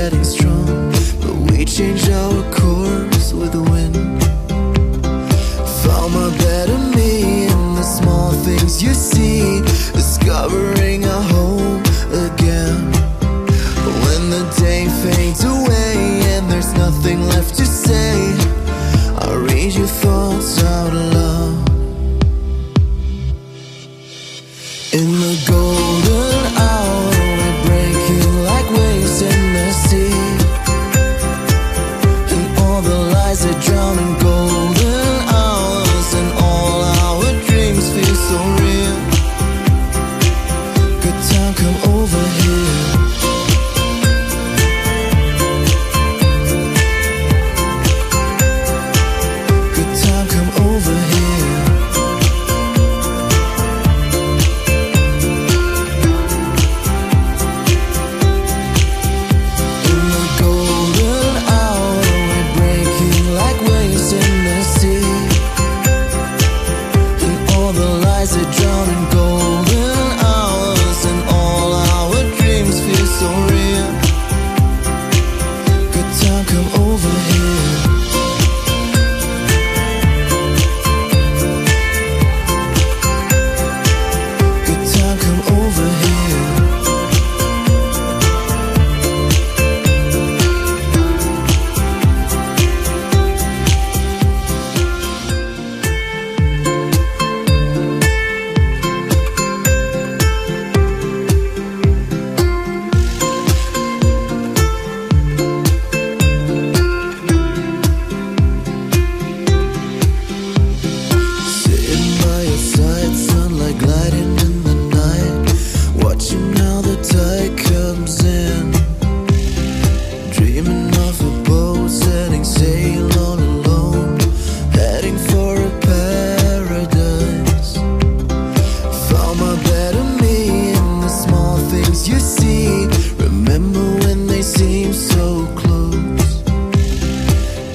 getting strong, but we changed our course with the wind. Found my better me in the small things you see, discovering a home again. When the day fades away and there's nothing left to say, I read your thoughts out loud. In the golden hour, we're breaking like waves in the sea, and all the lies that drown in golden hours, and all our dreams feel so real. Good time, come over here. Good time, come over here. In the golden hour, we're breaking like waves in the sea, and all the lies that drown in golden hours, and all our dreams feel so real. Good time, come over here. Good time, come over here. Sitting by your side, sunlight gliding in the night, watching how the tide comes in. Dreaming of a boat setting sail all alone, heading for a paradise. Found my better me in the small things you see. Remember when they seem so close.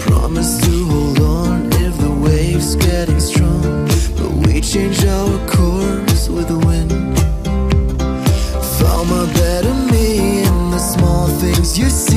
Promise to hold on if the waves getting strong, but we changed our course with the wind. Found my better me in the small things you see.